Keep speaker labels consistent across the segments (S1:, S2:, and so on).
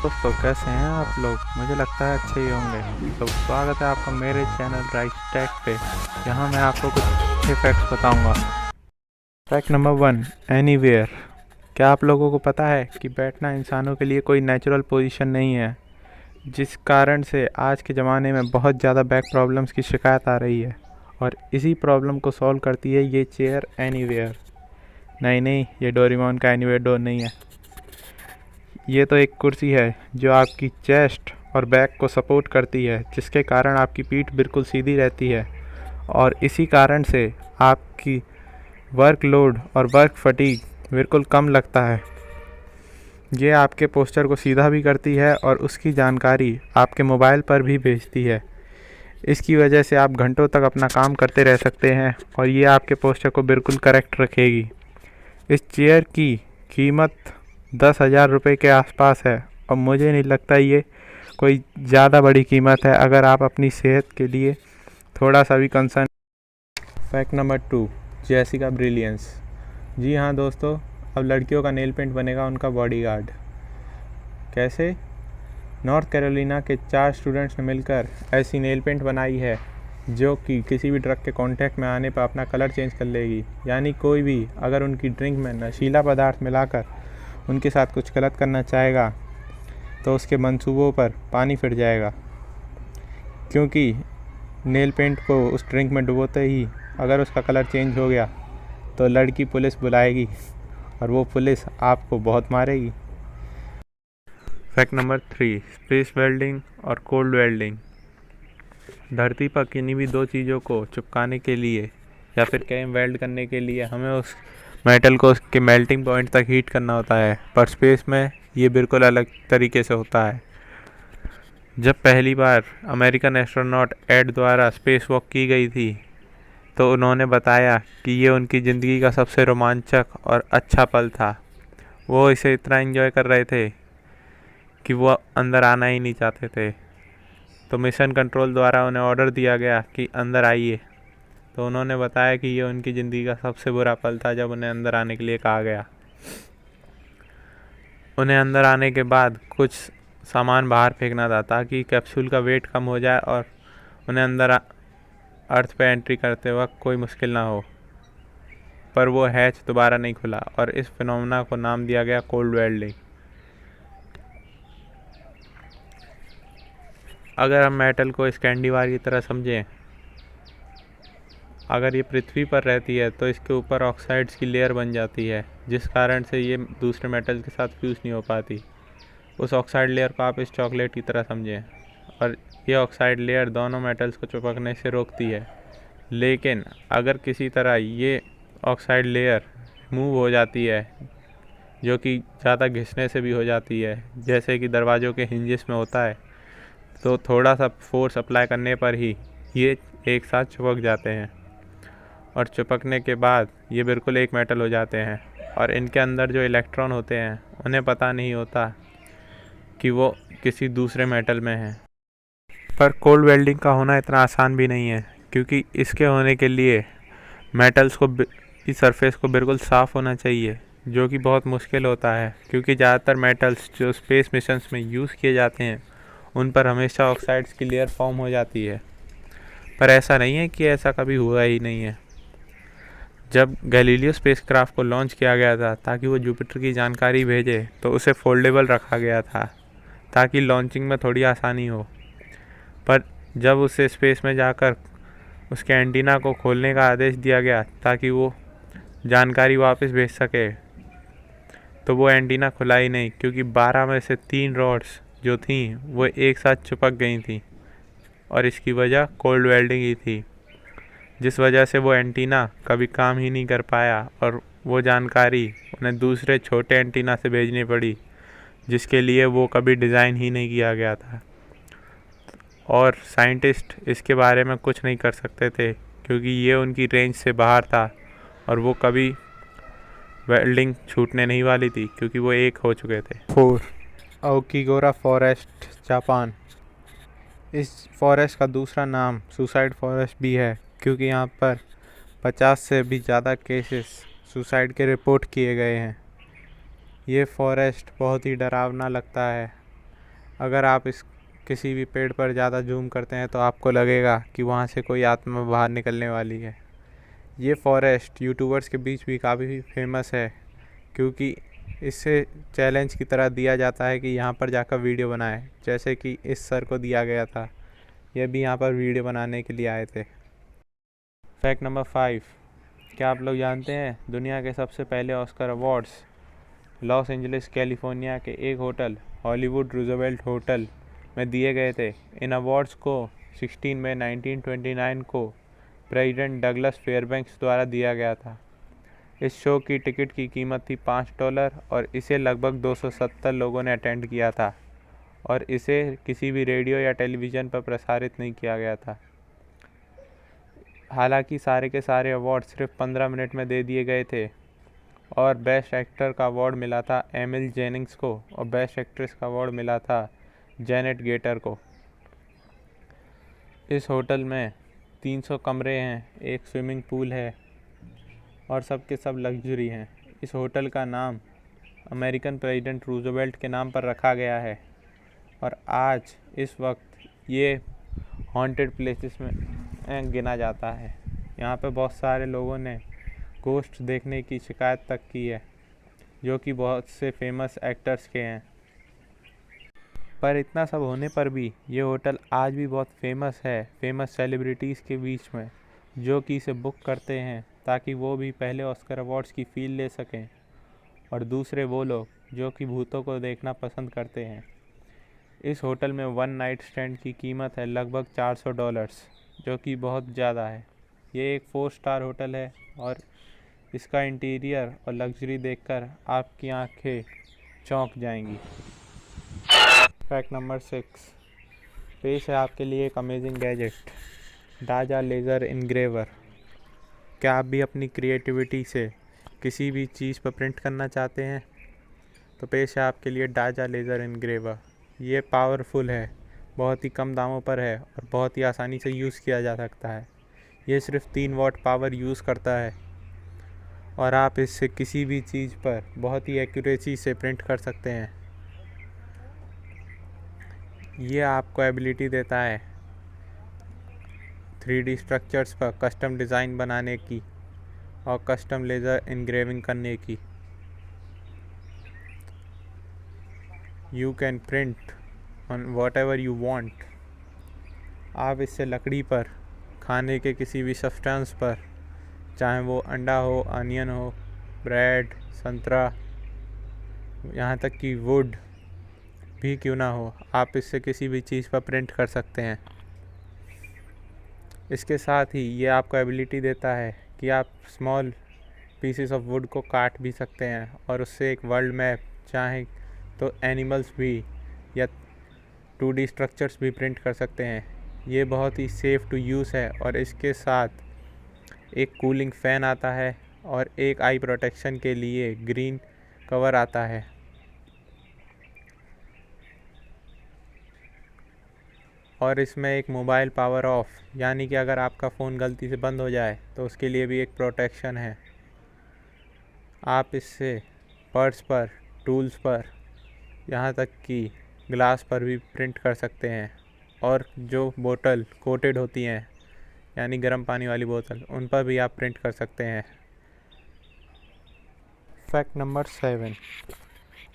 S1: दोस्तों कैसे हैं आप लोग। मुझे लगता है अच्छे ही होंगे। तो स्वागत है आपका मेरे चैनल राइट टेक पे। यहाँ मैं आपको कुछ अच्छे फैक्ट्स बताऊंगा। Fact number 1, anywhere. क्या आप लोगों को पता है कि बैठना इंसानों के लिए कोई नेचुरल पोजीशन नहीं है, जिस कारण से आज के ज़माने में बहुत ज़्यादा बैक प्रॉब्लम्स की शिकायत आ रही है। और इसी प्रॉब्लम को सॉल्व करती है ये चेयर एनीवेयर। नहीं, ये डोरेमोन का एनीवेयर डोर नहीं है। ये तो एक कुर्सी है जो आपकी चेस्ट और बैक को सपोर्ट करती है, जिसके कारण आपकी पीठ बिल्कुल सीधी रहती है और इसी कारण से आपकी वर्कलोड और वर्क फटीग बिल्कुल कम लगता है। ये आपके पोस्चर को सीधा भी करती है और उसकी जानकारी आपके मोबाइल पर भी भेजती है। इसकी वजह से आप घंटों तक अपना काम करते रह सकते हैं और ये आपके पोस्चर को बिल्कुल करेक्ट रखेगी। इस चेयर की कीमत 10,000 रुपये के आसपास है और मुझे नहीं लगता ये कोई ज़्यादा बड़ी कीमत है अगर आप अपनी सेहत के लिए थोड़ा सा भी concern. Fact number 2, Jessica brilliance. जी हाँ दोस्तों, अब लड़कियों का नेल पेंट बनेगा उनका बॉडीगार्ड। कैसे? नॉर्थ कैरोलिना के 4 स्टूडेंट्स ने मिलकर ऐसी नेल पेंट बनाई है जो कि किसी भी ड्रग के कांटेक्ट में आने पर अपना कलर चेंज कर लेगी। यानी कोई भी अगर उनकी ड्रिंक में नशीला पदार्थ मिलाकर उनके साथ कुछ गलत करना चाहेगा तो उसके मंसूबों पर पानी फिर जाएगा, क्योंकि नेल पेंट को उस ड्रिंक में डुबोते ही अगर उसका कलर चेंज हो गया तो लड़की पुलिस बुलाएगी और वो पुलिस आपको बहुत मारेगी। फैक्ट नंबर 3, स्पेस वेल्डिंग और कोल्ड वेल्डिंग। धरती पर किन्हीं भी 2 चीज़ों को चिपकाने के लिए या फिर कहीं वेल्ड करने के लिए हमें उस मेटल को उसके मेल्टिंग पॉइंट तक हीट करना होता है, पर स्पेस में ये बिल्कुल अलग तरीके से होता है। जब पहली बार अमेरिकन एस्ट्रोनॉट एड द्वारा स्पेस वॉक की गई थी तो उन्होंने बताया कि ये उनकी ज़िंदगी का सबसे रोमांचक और अच्छा पल था। वो इसे इतना एंजॉय कर रहे थे कि वो अंदर आना ही नहीं चाहते थे। तो मिशन कंट्रोल द्वारा उन्हें ऑर्डर दिया गया कि अंदर आइए। तो उन्होंने बताया कि ये उनकी ज़िंदगी का सबसे बुरा पल था जब उन्हें अंदर आने के लिए कहा गया। उन्हें अंदर आने के बाद कुछ सामान बाहर फेंकना था ताकि कैप्सूल का वेट कम हो जाए और उन्हें अंदर अर्थ पे एंट्री करते वक्त कोई मुश्किल ना हो। पर वो हैच दोबारा नहीं खुला और इस फिनोमेना को नाम दिया गया कोल्ड वेल्डिंग। अगर हम मेटल को इस कैंडी बार की तरह समझें, अगर ये पृथ्वी पर रहती है तो इसके ऊपर ऑक्साइड्स की लेयर बन जाती है, जिस कारण से ये दूसरे मेटल के साथ फ्यूज़ नहीं हो पाती। उस ऑक्साइड लेयर को आप इस चॉकलेट की तरह समझें और ये ऑक्साइड लेयर दोनों मेटल्स को चिपकने से रोकती है। लेकिन अगर किसी तरह ये ऑक्साइड लेयर रिमूव हो जाती है, जो कि ज़्यादा घिसने से भी हो जाती है, जैसे कि दरवाज़ों के हिंजेस में होता है, तो थोड़ा सा फोर्स अप्लाई करने पर ही ये एक साथ चिपक जाते हैं और चिपकने के बाद ये बिल्कुल एक मेटल हो जाते हैं। और इनके अंदर जो इलेक्ट्रॉन होते हैं उन्हें पता नहीं होता कि वो किसी दूसरे मेटल में हैं। पर कोल्ड वेल्डिंग का होना इतना आसान भी नहीं है, क्योंकि इसके होने के लिए मेटल्स को की सरफेस को बिल्कुल साफ़ होना चाहिए, जो कि बहुत मुश्किल होता है, क्योंकि ज़्यादातर मेटल्स जो स्पेस मिशंस में यूज़ किए जाते हैं उन पर हमेशा ऑक्साइड्स की लेयर फॉर्म हो जाती है। पर ऐसा नहीं है कि ऐसा कभी हुआ ही नहीं है। जब गैलीलियो स्पेसक्राफ्ट को लॉन्च किया गया था ताकि वो जुपिटर की जानकारी भेजे, तो उसे फोल्डेबल रखा गया था ताकि लॉन्चिंग में थोड़ी आसानी हो। पर जब उसे स्पेस में जाकर उसके एंटीना को खोलने का आदेश दिया गया ताकि वो जानकारी वापस भेज सके, तो वो एंटीना खुला ही नहीं, क्योंकि 12 में से 3 रॉड्स जो थीं वो एक साथ चिपक गई थी और इसकी वजह कोल्ड वेल्डिंग ही थी, जिस वजह से वो एंटीना कभी काम ही नहीं कर पाया और वो जानकारी उन्हें दूसरे छोटे एंटीना से भेजनी पड़ी, जिसके लिए वो कभी डिज़ाइन ही नहीं किया गया था। और साइंटिस्ट इसके बारे में कुछ नहीं कर सकते थे क्योंकि ये उनकी रेंज से बाहर था और वो कभी वेल्डिंग छूटने नहीं वाली थी, क्योंकि वो एक हो चुके थे। 4, अओकिगोरा फॉरेस्ट, जापान। इस फॉरेस्ट का दूसरा नाम सुसाइड फॉरेस्ट भी है, क्योंकि यहाँ पर 50 से भी ज़्यादा केसेस सुसाइड के रिपोर्ट किए गए हैं। ये फॉरेस्ट बहुत ही डरावना लगता है अगर आप इस किसी भी पेड़ पर ज़्यादा जूम करते हैं तो आपको लगेगा कि वहाँ से कोई आत्मा बाहर निकलने वाली है। ये फॉरेस्ट यूट्यूबर्स के बीच भी काफ़ी फेमस है, क्योंकि इससे चैलेंज की तरह दिया जाता है कि यहाँ पर जाकर वीडियो बनाएं, जैसे कि इस सर को दिया गया था। यह भी यहाँ पर वीडियो बनाने के लिए आए थे। फैक्ट नंबर 5, क्या आप लोग जानते हैं दुनिया के सबसे पहले Oscar awards Los Angeles California के एक होटल हॉलीवुड रूजवेल्ट होटल में दिए गए थे। इन अवार्ड्स को 16 मई 1929 को प्रेसिडेंट डगलस फेयरबैंक्स द्वारा दिया गया था। इस शो की टिकट की कीमत थी $5 और इसे लगभग 270 लोगों ने अटेंड किया था, और इसे किसी भी रेडियो या टेलीविज़न पर प्रसारित नहीं किया गया था। हालांकि सारे के सारे अवार्ड सिर्फ 15 मिनट में दे दिए गए थे, और बेस्ट एक्टर का अवार्ड मिला था एमिल जेनिंग्स को, और बेस्ट एक्ट्रेस का अवार्ड मिला था जैनेट गेटर को। इस होटल में 300 कमरे हैं, एक स्विमिंग पूल है, और सब के सब लग्जरी हैं। इस होटल का नाम अमेरिकन प्रेसिडेंट रूजवेल्ट के नाम पर रखा गया है, और आज इस वक्त ये हॉन्टेड प्लेसेस में गिना जाता है। यहाँ पे बहुत सारे लोगों ने गोस्ट देखने की शिकायत तक की है, जो कि बहुत से फेमस एक्टर्स के हैं। पर इतना सब होने पर भी ये होटल आज भी बहुत फेमस है, फेमस सेलिब्रिटीज़ के बीच में, जो कि इसे बुक करते हैं ताकि वो भी पहले ऑस्कर अवार्ड्स की फील ले सकें, और दूसरे वो लोग जो कि भूतों को देखना पसंद करते हैं। इस होटल में 1 नाइट स्टैंड की कीमत है लगभग $400, जो कि बहुत ज़्यादा है। ये एक 4 स्टार होटल है, और इसका इंटीरियर और लग्जरी देखकर आपकी आंखें चौंक जाएंगी। फैक्ट नंबर 6, पेश है आपके लिए एक अमेजिंग गैजेट, डाजा लेज़र इनग्रेवर। क्या आप भी अपनी क्रिएटिविटी से किसी भी चीज़ पर प्रिंट करना चाहते हैं? तो पेश है आपके लिए डाजा लेज़र इनग्रेवर। ये पावरफुल है, बहुत ही कम दामों पर है, और बहुत ही आसानी से यूज़ किया जा सकता है। ये सिर्फ 3 वाट पावर यूज़ करता है, और आप इससे किसी भी चीज़ पर बहुत ही एक्यूरेसी से प्रिंट कर सकते हैं। ये आपको एबिलिटी देता है 3D स्ट्रक्चर्स पर कस्टम डिज़ाइन बनाने की और कस्टम लेज़र इनग्रेविंग करने की। You can print on what ever you want. आप इससे लकड़ी पर, खाने के किसी भी सब्सटेंस पर, चाहे वो अंडा हो, अनियन हो, ब्रेड, संतरा, यहाँ तक कि वुड भी क्यों ना हो, आप इससे किसी भी चीज़ पर प्रिंट कर सकते हैं। इसके साथ ही ये आपको एबिलिटी देता है कि आप स्मॉल पीसेस ऑफ वुड को काट भी सकते हैं, और उससे एक वर्ल्ड मैप, चाहे तो एनिमल्स भी या 2D स्ट्रक्चर्स भी प्रिंट कर सकते हैं। ये बहुत ही सेफ़ टू यूज़ है, और इसके साथ एक कूलिंग फ़ैन आता है, और एक आई प्रोटेक्शन के लिए ग्रीन कवर आता है। और इसमें एक मोबाइल पावर ऑफ, यानी कि अगर आपका फ़ोन गलती से बंद हो जाए तो उसके लिए भी एक प्रोटेक्शन है। आप इससे पर्स पर, टूल्स पर, यहाँ तक कि ग्लास पर भी प्रिंट कर सकते हैं, और जो बोतल कोटेड होती हैं, यानी गर्म पानी वाली बोतल, उन पर भी आप प्रिंट कर सकते हैं। फैक्ट नंबर 7,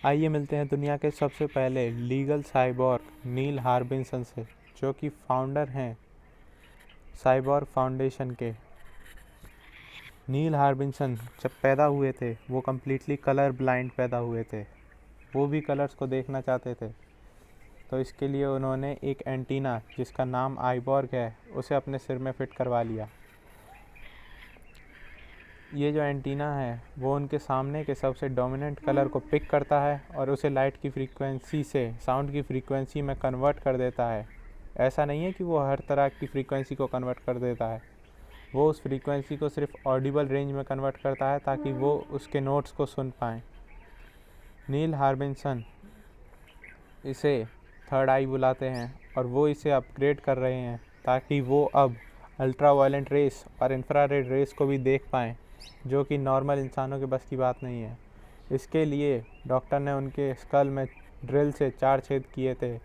S1: आइए मिलते हैं दुनिया के सबसे पहले लीगल साइबॉर्ग नील हार्बिन्सन से, जो कि फाउंडर हैं साइबॉर्ग फाउंडेशन के। नील हार्बिन्सन जब पैदा हुए थे वो कम्प्लीटली कलर ब्लाइंड पैदा हुए थे, वो भी कलर्स को देखना चाहते थे। तो इसके लिए उन्होंने एक एंटीना जिसका नाम आइबॉर्ग है उसे अपने सिर में फ़िट करवा लिया। ये जो एंटीना है वो उनके सामने के सबसे डोमिनेंट कलर को पिक करता है और उसे लाइट की फ्रीक्वेंसी से साउंड की फ्रीक्वेंसी में कन्वर्ट कर देता है। ऐसा नहीं है कि वो हर तरह की फ्रीक्वेंसी को कन्वर्ट कर देता है, वो उस फ्रीक्वेंसी को सिर्फ ऑडिबल रेंज में कन्वर्ट करता है ताकि वो उसके नोट्स को सुन पाएँ। नील हार्बिन्सन इसे थर्ड आई बुलाते हैं, और वो इसे अपग्रेड कर रहे हैं ताकि वो अब अल्ट्रा वायलेंट रेस और इंफ्रारेड रेस को भी देख पाएँ, जो कि नॉर्मल इंसानों के बस की बात नहीं है। इसके लिए डॉक्टर ने उनके स्कल में ड्रिल से 4 छेद किए थे,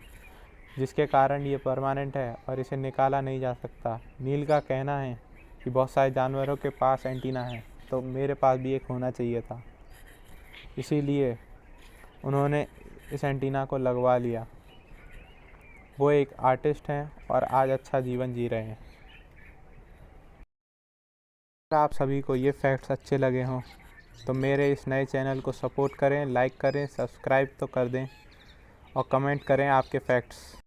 S1: जिसके कारण ये परमानेंट है और इसे निकाला नहीं जा सकता। नील का कहना है कि बहुत सारे जानवरों के पास एंटीना है, तो मेरे पास भी एक होना चाहिए था, इसीलिए उन्होंने इस एंटीना को लगवा लिया। वो एक आर्टिस्ट हैं और आज अच्छा जीवन जी रहे हैं। अगर आप सभी को ये फैक्ट्स अच्छे लगे हों तो मेरे इस नए चैनल को सपोर्ट करें, लाइक करें, सब्सक्राइब तो कर दें और कमेंट करें आपके फैक्ट्स।